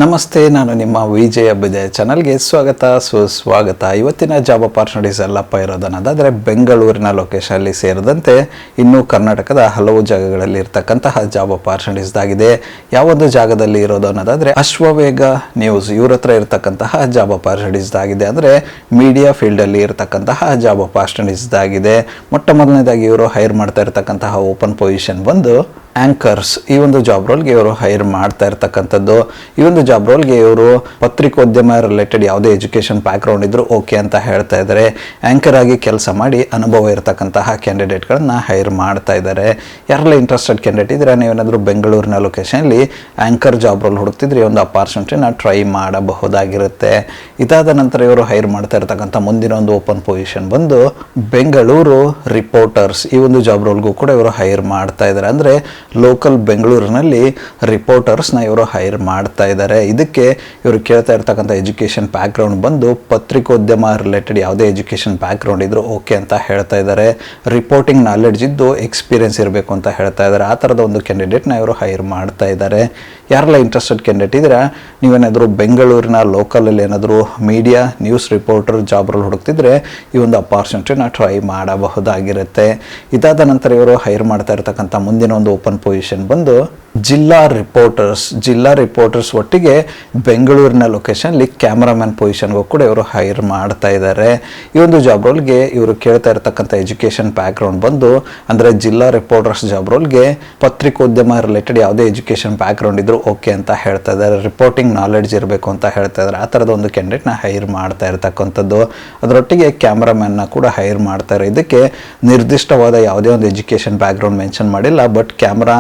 ನಮಸ್ತೆ, ನಾನು ನಿಮ್ಮ ವಿಜಯ ಬಿದೆ ಚಾನಲ್ಗೆ ಸ್ವಾಗತ ಸುಸ್ವಾಗತ. ಇವತ್ತಿನ ಜಾಬ್ ಅಪಾರ್ಚುನಿಟೀಸ್ ಎಲ್ಲಪ್ಪ ಇರೋದನ್ನೋದಾದರೆ ಬೆಂಗಳೂರಿನ ಲೊಕೇಶನಲ್ಲಿ ಸೇರಿದಂತೆ ಇನ್ನೂ ಕರ್ನಾಟಕದ ಹಲವು ಜಾಗಗಳಲ್ಲಿ ಇರತಕ್ಕಂತಹ ಜಾಬ್ ಅಪಾರ್ಚುನಿಟೀಸ್ ಆಗಿದೆ. ಯಾವೊಂದು ಜಾಗದಲ್ಲಿ ಇರೋದು ಅನ್ನೋದಾದರೆ ಅಶ್ವವೇಗ ನ್ಯೂಸ್ ಇವ್ರ ಹತ್ರ ಇರತಕ್ಕಂತಹ ಜಾಬ್ ಅಪಾರ್ಚುನಿಟೀಸ್ ಆಗಿದೆ. ಅಂದರೆ ಮೀಡಿಯಾ ಫೀಲ್ಡಲ್ಲಿ ಇರತಕ್ಕಂತಹ ಜಾಬ್ ಅಪಾರ್ಚುನಿಟೀಸ್ ಆಗಿದೆ. ಮೊಟ್ಟ ಮೊದಲನೇದಾಗಿ ಇವರು ಹೈರ್ ಮಾಡ್ತಾ ಇರತಕ್ಕಂತಹ ಓಪನ್ ಪೊಸಿಷನ್ ಬಂದು ಆಂಕರ್ಸ್. ಈ ಒಂದು ಜಾಬ್ ರೋಲ್ಗೆ ಇವರು ಹೈರ್ ಮಾಡ್ತಾ ಇರ್ತಕ್ಕಂಥದ್ದು. ಈ ಒಂದು ಜಾಬ್ ರೋಲ್ಗೆ ಇವರು ಪತ್ರಿಕೋದ್ಯಮ ರಿಲೇಟೆಡ್ ಯಾವುದೇ ಎಜುಕೇಷನ್ ಬ್ಯಾಕ್ಗ್ರೌಂಡ್ ಇದ್ರೂ ಓಕೆ ಅಂತ ಹೇಳ್ತಾ ಇದ್ದಾರೆ. ಆ್ಯಂಕರ್ ಆಗಿ ಕೆಲಸ ಮಾಡಿ ಅನುಭವ ಇರತಕ್ಕಂತಹ ಕ್ಯಾಂಡಿಡೇಟ್ಗಳನ್ನ ಹೈರ್ ಮಾಡ್ತಾ ಇದ್ದಾರೆ. ಯಾರೆಲ್ಲ ಇಂಟ್ರೆಸ್ಟೆಡ್ ಕ್ಯಾಂಡಿಡೇಟ್ ಇದ್ರೆ ನೀವೇನಾದರೂ ಬೆಂಗಳೂರಿನ ಲೊಕೇಶನಲ್ಲಿ ಆ್ಯಂಕರ್ ಜಾಬ್ ರೋಲ್ ಹುಡುಕ್ತಿದ್ರೆ ಒಂದು ಅಪಾರ್ಚುನಿಟಿನ ಟ್ರೈ ಮಾಡಬಹುದಾಗಿರುತ್ತೆ. ಇದಾದ ನಂತರ ಇವರು ಹೈರ್ ಮಾಡ್ತಾ ಇರ್ತಕ್ಕಂಥ ಮುಂದಿನ ಒಂದು ಓಪನ್ ಪೊಸಿಷನ್ ಬಂದು ಬೆಂಗಳೂರು ರಿಪೋರ್ಟರ್ಸ್. ಈ ಒಂದು ಜಾಬ್ ರೋಲ್ಗೂ ಕೂಡ ಇವರು ಹೈರ್ ಮಾಡ್ತಾ ಇದ್ದಾರೆ. ಅಂದರೆ ಲೋಕಲ್ ಬೆಂಗಳೂರಿನಲ್ಲಿ ರಿಪೋರ್ಟರ್ಸ್ನ ಇವರು ಹೈರ್ ಮಾಡ್ತಾ ಇದ್ದಾರೆ. ಇದಕ್ಕೆ ಇವರು ಕೇಳ್ತಾ ಇರ್ತಕ್ಕಂಥ ಎಜುಕೇಷನ್ ಬ್ಯಾಕ್ಗ್ರೌಂಡ್ ಬಂದು ಪತ್ರಿಕೋದ್ಯಮ ರಿಲೇಟೆಡ್ ಯಾವುದೇ ಎಜುಕೇಷನ್ ಬ್ಯಾಕ್ಗ್ರೌಂಡ್ ಇದ್ರೂ ಓಕೆ ಅಂತ ಹೇಳ್ತಾ ಇದ್ದಾರೆ. ರಿಪೋರ್ಟಿಂಗ್ ನಾಲೆಡ್ಜ್ ಇದ್ದು ಎಕ್ಸ್ಪೀರಿಯನ್ಸ್ ಇರಬೇಕು ಅಂತ ಹೇಳ್ತಾ ಇದ್ದಾರೆ. ಆ ಥರದ ಒಂದು ಕ್ಯಾಂಡಿಡೇಟ್ನ ಇವರು ಹೈರ್ ಮಾಡ್ತಾ ಇದ್ದಾರೆ. ಯಾರೆಲ್ಲ ಇಂಟ್ರೆಸ್ಟೆಡ್ ಕ್ಯಾಂಡಿಡೇಟ್ ಇದ್ರೆ ನೀವೇನಾದರೂ ಬೆಂಗಳೂರಿನ ಲೋಕಲಲ್ಲಿ ಏನಾದರೂ media news reporter job role ಹುಡುಕ್ತಿದ್ರೆ ಈ ಒಂದು ಅಪಾರ್ಚುನಿಟಿನ ಟ್ರೈ ಮಾಡಬಹುದಾಗಿರುತ್ತೆ. ಇದಾದ ನಂತರ ಇವರು ಹೈರ್ ಮಾಡ್ತಾ ಇರ್ತಕ್ಕಂಥ ಮುಂದಿನ ಒಂದು ಓಪನ್ ಪೊಸಿಷನ್ ಬಂದು ಜಿಲ್ಲಾ ರಿಪೋರ್ಟರ್ಸ್ ಒಟ್ಟಿಗೆ ಬೆಂಗಳೂರಿನ ಲೊಕೇಶನ್ಲಿ ಕ್ಯಾಮ್ರಾಮನ್ ಪೊಸಿಷನ್ಗೂ ಕೂಡ ಇವರು ಹೈರ್ ಮಾಡ್ತಾ ಇದ್ದಾರೆ. ಈ ಒಂದು ಜಾಬ್ ರೋಲ್ಗೆ ಇವರು ಕೇಳ್ತಾ ಇರ್ತಕ್ಕಂಥ ಎಜುಕೇಷನ್ ಬ್ಯಾಕ್ಗ್ರೌಂಡ್ ಬಂದು ಅಂದರೆ ಜಿಲ್ಲಾ ರಿಪೋರ್ಟರ್ಸ್ ಜಾಬ್ ರೋಲ್ಗೆ ಪತ್ರಿಕೋದ್ಯಮ ರಿಲೇಟೆಡ್ ಯಾವುದೇ ಎಜುಕೇಷನ್ ಬ್ಯಾಕ್ಗ್ರೌಂಡ್ ಇದ್ರೂ ಓಕೆ ಅಂತ ಹೇಳ್ತಾ ಇದ್ದಾರೆ. ರಿಪೋರ್ಟಿಂಗ್ ನಾಲೆಡ್ಜ್ ಇರಬೇಕು ಅಂತ ಹೇಳ್ತಾ ಇದ್ದಾರೆ. ಆ ಥರದ ಒಂದು ಕ್ಯಾಂಡಿಡೇಟ್ನ ಹೈರ್ ಮಾಡ್ತಾ ಇರ್ತಕ್ಕಂಥದ್ದು. ಅದರೊಟ್ಟಿಗೆ ಕ್ಯಾಮ್ರಾಮನ್ನ ಕೂಡ ಹೈರ್ ಮಾಡ್ತಾರೆ. ಇದಕ್ಕೆ ನಿರ್ದಿಷ್ಟವಾದ ಯಾವುದೇ ಒಂದು ಎಜುಕೇಷನ್ ಬ್ಯಾಕ್ಗ್ರೌಂಡ್ ಮೆನ್ಷನ್ ಮಾಡಿಲ್ಲ, ಬಟ್ ಕ್ಯಾಮ್ರಾ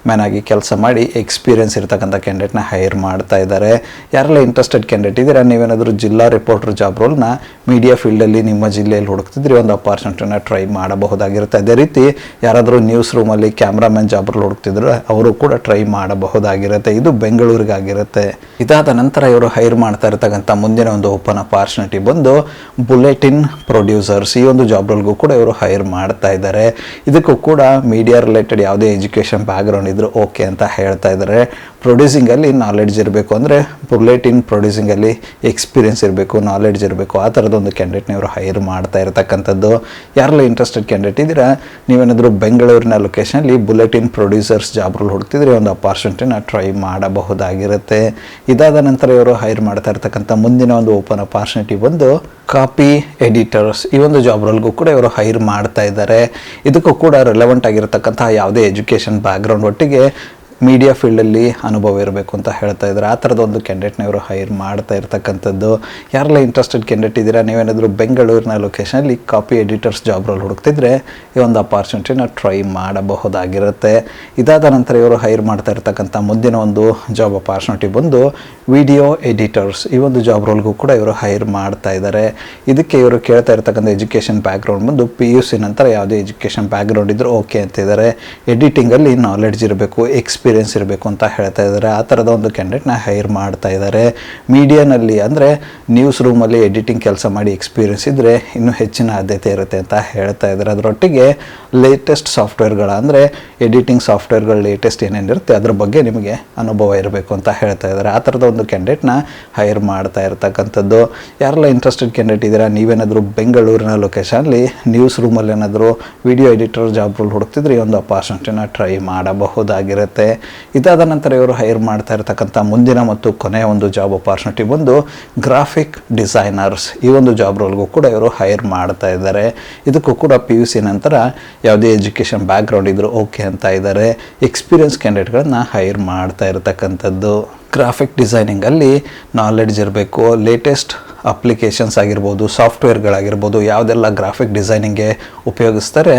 ಮ್ಯಾನ್ ಆಗಿ ಕೆಲಸ ಮಾಡಿ ಎಕ್ಸ್ಪೀರಿಯನ್ಸ್ ಇರ್ತಕ್ಕಂಥ ಕ್ಯಾಂಡಿಡೇಟ್ನ ಹೈರ್ ಮಾಡ್ತಾ ಇದ್ದಾರೆ. ಯಾರೆಲ್ಲ ಇಂಟ್ರೆಸ್ಟೆಡ್ ಕ್ಯಾಂಡಿಡೇಟ್ ಇದ್ದೀರಾ ನೀವೇನಾದರೂ ಜಿಲ್ಲಾ ರಿಪೋರ್ಟರ್ ಜಾಬ್ ರೋಲ್ನ ಮೀಡಿಯಾ ಫೀಲ್ಡಲ್ಲಿ ನಿಮ್ಮ ಜಿಲ್ಲೆಯಲ್ಲಿ ಹುಡುಕ್ತಿದ್ರೆ ಒಂದು ಅಪಾರ್ಚುನಿಟಿನ ಟ್ರೈ ಮಾಡಬಹುದಾಗಿರುತ್ತೆ. ಅದೇ ರೀತಿ ಯಾರಾದರೂ ನ್ಯೂಸ್ ರೂಮಲ್ಲಿ ಕ್ಯಾಮ್ರಾಮನ್ ಜಾಬ್ ರೋಲ್ ಹುಡುಕ್ತಿದ್ರೆ ಅವರು ಕೂಡ ಟ್ರೈ ಮಾಡಬಹುದಾಗಿರುತ್ತೆ. ಇದು ಬೆಂಗಳೂರಿಗಾಗಿರುತ್ತೆ. ಇದಾದ ನಂತರ ಇವರು ಹೈರ್ ಮಾಡ್ತಾ ಇರ್ತಕ್ಕಂಥ ಮುಂದಿನ ಒಂದು ಓಪನ್ ಅಪಾರ್ಚುನಿಟಿ ಬಂದು ಬುಲೆಟಿನ್ ಪ್ರೊಡ್ಯೂಸರ್ಸ್. ಈ ಒಂದು ಜಾಬ್ ರೋಲ್ಗೂ ಕೂಡ ಇವರು ಹೈರ್ ಮಾಡ್ತಾ ಇದ್ದಾರೆ. ಇದಕ್ಕೂ ಕೂಡ ಮೀಡಿಯಾ ರಿಲೇಟೆಡ್ ಯಾವುದೇ ಎಜುಕೇಷನ್ ಬ್ಯಾಕ್ಗ್ರೌಂಡ್ ಇದ್ರೂ ಓಕೆ ಅಂತ ಹೇಳ್ತಾ ಇದ್ದಾರೆ. ಪ್ರೊಡ್ಯೂಸಿಂಗಲ್ಲಿ ನಾಲೆಡ್ಜ್ ಇರಬೇಕು, ಅಂದರೆ ಬುಲೆಟಿನ್ ಪ್ರೊಡ್ಯೂಸಿಂಗಲ್ಲಿ ಎಕ್ಸ್ಪೀರಿಯನ್ಸ್ ಇರಬೇಕು, ನಾಲೆಡ್ಜ್ ಇರಬೇಕು. ಆ ಥರದೊಂದು ಕ್ಯಾಂಡಿಡೇಟ್ನ ಇವರು ಹೈರ್ ಮಾಡ್ತಾ ಇರತಕ್ಕಂಥದ್ದು. ಯಾರೆಲ್ಲ ಇಂಟ್ರೆಸ್ಟೆಡ್ ಕ್ಯಾಂಡಿಡೇಟ್ ಇದ್ದೀರಾ ನೀವೇನಾದರೂ ಬೆಂಗಳೂರಿನ ಲೊಕೇಶನಲ್ಲಿ ಬುಲೆಟಿನ್ ಪ್ರೊಡ್ಯೂಸರ್ಸ್ ಜಾಬ್ ರೋಲ್ ಹುಡುಕ್ತಿದ್ರೆ ಒಂದು ಅಪಾರ್ಚುನಿಟಿನ ಟ್ರೈ ಮಾಡಬಹುದಾಗಿರುತ್ತೆ. ಇದಾದ ನಂತರ ಇವರು ಹೈರ್ ಮಾಡ್ತಾ ಇರ್ತಕ್ಕಂಥ ಮುಂದಿನ ಒಂದು ಓಪನ್ ಅಪಾರ್ಚುನಿಟಿ ಬಂದು ಕಾಪಿ ಎಡಿಟರ್ಸ್. ಈ ಒಂದು ಜಾಬ್ ರೋಲ್ಗೂ ಕೂಡ ಇವರು ಹೈರ್ ಮಾಡ್ತಾ ಇದ್ದಾರೆ. ಇದಕ್ಕೂ ಕೂಡ ರಿಲೆವೆಂಟ್ ಆಗಿರತಕ್ಕಂತಹ ಯಾವುದೇ ಎಜುಕೇಷನ್ ಬ್ಯಾಕ್ಗ್ರೌಂಡ್ ಒಟ್ಟಿಗೆ ಮೀಡಿಯಾ ಫೀಲ್ಡಲ್ಲಿ ಅನುಭವ ಇರಬೇಕು ಅಂತ ಹೇಳ್ತಾ ಇದ್ದಾರೆ. ಆ ಥರದ ಒಂದು ಕ್ಯಾಂಡಿಡೇಟ್ನ ಇವರು ಹೈರ್ ಮಾಡ್ತಾ ಇರ್ತಕ್ಕಂಥದ್ದು. ಯಾರೆಲ್ಲ ಇಂಟ್ರೆಸ್ಟೆಡ್ ಕ್ಯಾಂಡಿಡೇಟ್ ಇದ್ದೀರಾ ನೀವೇನಾದರೂ ಬೆಂಗಳೂರಿನ ಲೊಕೇಶನಲ್ಲಿ ಕಾಪಿ ಎಡಿಟರ್ಸ್ ಜಾಬ್ ರೋಲ್ ಹುಡುಕ್ತಿದ್ರೆ ಈ ಒಂದು ಅಪಾರ್ಚುನಿಟಿನ ಟ್ರೈ ಮಾಡಬಹುದಾಗಿರುತ್ತೆ. ಇದಾದ ನಂತರ ಇವರು ಹೈರ್ ಮಾಡ್ತಾ ಇರ್ತಕ್ಕಂಥ ಮುಂದಿನ ಒಂದು ಜಾಬ್ ಅಪಾರ್ಚುನಿಟಿ ಬಂದು ವಿಡಿಯೋ ಎಡಿಟರ್ಸ್. ಈ ಒಂದು ಜಾಬ್ ರೋಲ್ಗೂ ಕೂಡ ಇವರು ಹೈರ್ ಮಾಡ್ತಾ ಇದ್ದಾರೆ. ಇದಕ್ಕೆ ಇವರು ಕೇಳ್ತಾ ಇರ್ತಕ್ಕಂಥ ಎಜುಕೇಷನ್ ಬ್ಯಾಕ್ಗ್ರೌಂಡ್ ಬಂದು PUC ನಂತರ ಯಾವುದೇ ಎಜುಕೇಷನ್ ಬ್ಯಾಕ್ಗ್ರೌಂಡ್ ಇದ್ರೂ ಓಕೆ ಅಂತಿದ್ದಾರೆ. ಎಡಿಟಿಂಗಲ್ಲಿ ನಾಲೆಡ್ಜ್ ಇರಬೇಕು, ಎಕ್ಸ್ಪೀರಿಯನ್ಸ್ ಇರಬೇಕು ಅಂತ ಹೇಳ್ತಾ ಇದ್ದಾರೆ. ಆ ಥರದ ಒಂದು ಕ್ಯಾಂಡಿಡೇಟ್ನ ಹೈರ್ ಮಾಡ್ತಾ ಇದ್ದಾರೆ. ಮೀಡಿಯಾನಲ್ಲಿ ಅಂದರೆ ನ್ಯೂಸ್ ರೂಮಲ್ಲಿ ಎಡಿಟಿಂಗ್ ಕೆಲಸ ಮಾಡಿ ಎಕ್ಸ್ಪೀರಿಯನ್ಸ್ ಇದ್ದರೆ ಇನ್ನೂ ಹೆಚ್ಚಿನ ಆದ್ಯತೆ ಇರುತ್ತೆ ಅಂತ ಹೇಳ್ತಾ ಇದ್ದಾರೆ. ಅದರೊಟ್ಟಿಗೆ ಲೇಟೆಸ್ಟ್ ಸಾಫ್ಟ್ವೇರ್ಗಳ ಅಂದರೆ ಎಡಿಟಿಂಗ್ ಸಾಫ್ಟ್ವೇರ್ಗಳು ಲೇಟೆಸ್ಟ್ ಏನೇನಿರುತ್ತೆ ಅದ್ರ ಬಗ್ಗೆ ನಿಮಗೆ ಅನುಭವ ಇರಬೇಕು ಅಂತ ಹೇಳ್ತಾ ಇದ್ದಾರೆ. ಆ ಥರದ ಒಂದು ಕ್ಯಾಂಡಿಡೇಟ್ನ ಹೈರ್ ಮಾಡ್ತಾ ಇರ್ತಕ್ಕಂಥದ್ದು. ಯಾರೆಲ್ಲ ಇಂಟ್ರೆಸ್ಟೆಡ್ ಕ್ಯಾಂಡಿಡೇಟ್ ಇದ್ದೀರಾ ನೀವೇನಾದರೂ ಬೆಂಗಳೂರಿನ ಲೊಕೇಶನಲ್ಲಿ ನ್ಯೂಸ್ ರೂಮಲ್ಲಿ ಏನಾದರೂ ವಿಡಿಯೋ ಎಡಿಟರ್ ಜಾಬ್ ರೋಲ್ ಹುಡುಕ್ತಿದ್ರೆ ಈ ಒಂದು ಅಪಾರ್ಚುನಿಟಿನ ಟ್ರೈ ಮಾಡಬಹುದಾಗಿರುತ್ತೆ. ಇದಾದ ನಂತರ ಇವರು ಹೈರ್ ಮಾಡ್ತಾ ಇರ್ತಕ್ಕಂಥ ಮುಂದಿನ ಮತ್ತು ಕೊನೆಯ ಒಂದು ಜಾಬ್ ಅಪಾರ್ಚುನಿಟಿ ಬಂದು ಗ್ರಾಫಿಕ್ ಡಿಸೈನರ್ಸ್. ಈ ಒಂದು ಜಾಬ್ ರೋಲ್ಗೂ ಕೂಡ ಇವರು ಹೈರ್ ಮಾಡ್ತಾ ಇದ್ದಾರೆ. ಇದಕ್ಕೂ ಕೂಡ PUC ನಂತರ ಯಾವುದೇ ಎಜುಕೇಷನ್ ಬ್ಯಾಕ್ಗ್ರೌಂಡ್ ಇದ್ರೂ ಓಕೆ ಅಂತ ಇದ್ದಾರೆ. ಎಕ್ಸ್ಪೀರಿಯನ್ಸ್ ಕ್ಯಾಂಡಿಡೇಟ್ಗಳನ್ನ ಹೈರ್ ಮಾಡ್ತಾ ಇರತಕ್ಕಂಥದ್ದು. ಗ್ರಾಫಿಕ್ ಡಿಸೈನಿಂಗಲ್ಲಿ ನಾಲೆಡ್ಜ್ ಇರಬೇಕು, ಲೇಟೆಸ್ಟ್ ಅಪ್ಲಿಕೇಶನ್ಸ್ ಆಗಿರ್ಬೋದು, ಸಾಫ್ಟ್ವೇರ್ಗಳಾಗಿರ್ಬೋದು, ಯಾವುದೆಲ್ಲ ಗ್ರಾಫಿಕ್ ಡಿಸೈನಿಂಗ್ಗೆ ಉಪಯೋಗಿಸ್ತಾರೆ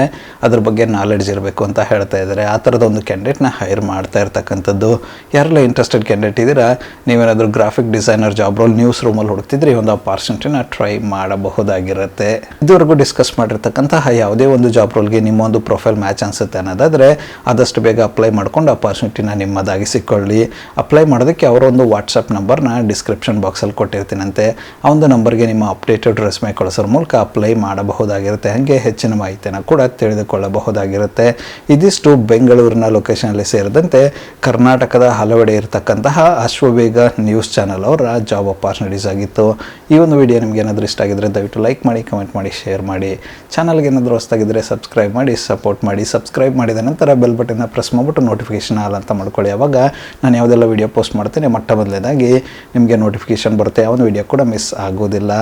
ಅದ್ರ ಬಗ್ಗೆ ನಾಲೆಡ್ಜ್ ಇರಬೇಕು ಅಂತ ಹೇಳ್ತಾ ಇದ್ದಾರೆ. ಆ ಥರದ ಒಂದು ಕ್ಯಾಂಡಿಡೇಟ್ನ ಹೈರ್ ಮಾಡ್ತಾ ಇರ್ತಕ್ಕಂಥದ್ದು. ಯಾರೆಲ್ಲ ಇಂಟ್ರೆಸ್ಟೆಡ್ ಕ್ಯಾಂಡಿಡೇಟ್ ಇದ್ದೀರಾ ನೀವೇನಾದರೂ graphic designer job roll news ರೂಮಲ್ಲಿ ಹುಡುಕ್ತಿದ್ರೆ ಈ ಒಂದು ಅಪಾರ್ಚುನಿಟಿನ ಟ್ರೈ ಮಾಡಬಹುದಾಗಿರುತ್ತೆ. ಇದುವರೆಗೂ ಡಿಸ್ಕಸ್ ಮಾಡಿರ್ತಕ್ಕಂತಹ ಯಾವುದೇ ಒಂದು ಜಾಬ್ ರೋಲ್ಗೆ ನಿಮ್ಮ ಒಂದು ಪ್ರೊಫೈಲ್ ಮ್ಯಾಚ್ ಅನಿಸುತ್ತೆ ಅನ್ನೋದಾದರೆ ಆದಷ್ಟು ಬೇಗ ಅಪ್ಲೈ ಮಾಡ್ಕೊಂಡು ಅಪಾರ್ಚುನಿಟಿನ ನಿಮ್ಮದಾಗಿ ಸಿಕ್ಕೊಳ್ಳಿ. ಅಪ್ಲೈ ಮಾಡೋದಕ್ಕೆ ಅವರೊಂದು ವಾಟ್ಸಪ್ ನಂಬರ್ನ ಡಿಸ್ಕ್ರಿಪ್ಷನ್ ಬಾಕ್ಸಲ್ಲಿ ಕೊಟ್ಟಿರ್ತೀನಂತೆ. ಆ ಒಂದು ನಂಬರ್ಗೆ ನಿಮ್ಮ ಅಪ್ಡೇಟೆಡ್ ರೆಸ್ಯೂಮೆ ಕಳಿಸೋದ್ರ ಮೂಲಕ ಅಪ್ಲೈ ಮಾಡಬಹುದಾಗಿರುತ್ತೆ. ಹಾಗೆ ಹೆಚ್ಚಿನ ಮಾಹಿತಿಯನ್ನು ಕೂಡ ತಿಳಿದುಕೊಳ್ಳಬಹುದಾಗಿರುತ್ತೆ. ಇದಿಷ್ಟು ಬೆಂಗಳೂರಿನ ಲೊಕೇಶನಲ್ಲಿ ಸೇರಿದಂತೆ ಕರ್ನಾಟಕದ ಹಲವೆಡೆ ಇರತಕ್ಕಂತಹ ಅಶ್ವವೇಗ ನ್ಯೂಸ್ ಚಾನಲ್ ಅವರ ಜಾಬ್ ಅಪಾರ್ಚುನಿಟೀಸ್ ಆಗಿತ್ತು. ಈ ಒಂದು ವಿಡಿಯೋ ನಿಮಗೆ ಏನಾದರೂ ಇಷ್ಟ ಆಗಿದ್ರೆ ದಯವಿಟ್ಟು ಲೈಕ್ ಮಾಡಿ, ಕಮೆಂಟ್ ಮಾಡಿ, ಶೇರ್ ಮಾಡಿ. ಚಾನಲ್ಗೆ ಏನಾದರೂ ಹೊಸದಾಗಿದ್ದರೆ ಸಬ್ಸ್ಕ್ರೈಬ್ ಮಾಡಿ, ಸಪೋರ್ಟ್ ಮಾಡಿ. ಸಬ್ಸ್ಕ್ರೈಬ್ ಮಾಡಿದ ನಂತರ ಬೆಲ್ ಬಟನ್ನ ಪ್ರೆಸ್ ಮಾಡಿಬಿಟ್ಟು ನೋಟಿಫಿಕೇಷನ್ ಆಲ್ ಅಂತ ಮಾಡ್ಕೊಳ್ಳಿ. ಆವಾಗ ನಾನು ಯಾವುದೆಲ್ಲ ವೀಡಿಯೋ ಪೋಸ್ಟ್ ಮಾಡ್ತೇನೆ ಮೊಟ್ಟ ಮೊದಲನೇದಾಗಿ ನಿಮಗೆ ನೋಟಿಫಿಕೇಷನ್ ಬರುತ್ತೆ. ಯಾವ ವಿಡಿಯೋ ಕೂಡ ಮಿಸ್ ಆಗೋದಿಲ್ಲ.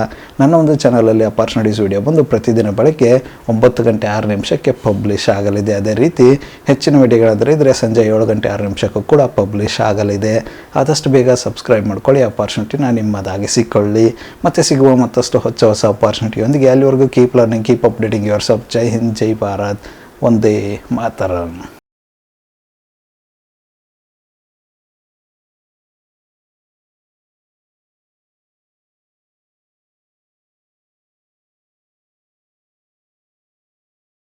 ನನ್ನ ಒಂದು ಚಾನಲಲ್ಲಿ ಅಪಾರ್ಚುನಿಟೀಸ್ ವಿಡಿಯೋ ಬಂದು ಪ್ರತಿದಿನ ಬೆಳಗ್ಗೆ 9:06 ಪಬ್ಲಿಷ್ ಆಗಲಿದೆ. ಅದೇ ರೀತಿ ಹೆಚ್ಚಿನ ವಿಡಿಯೋಗಳಾದರೆ ಇದ್ದರೆ ಸಂಜೆ 7:06 ಕೂಡ ಪಬ್ಲಿಷ್ ಆಗಲಿದೆ. ಆದಷ್ಟು ಬೇಗ ಸಬ್ಸ್ಕ್ರೈಬ್ ಮಾಡ್ಕೊಳ್ಳಿ, ಅಪಾರ್ಚುನಿಟಿನ ನಿಮ್ಮದಾಗಿಸಿಕೊಳ್ಳಿ. ಮತ್ತೆ ಸಿಗುವ ಮತ್ತಷ್ಟು ಹೊಸ ಅಪಾರ್ಚುನಿಟಿಯೊಂದಿಗೆ ಅಲ್ಲಿವರೆಗೂ keep learning, keep updating yourself. ಜೈ ಹಿಂದ್, ಜೈ ಭಾರತ್, ವಂದೇ ಮಾತರಂ.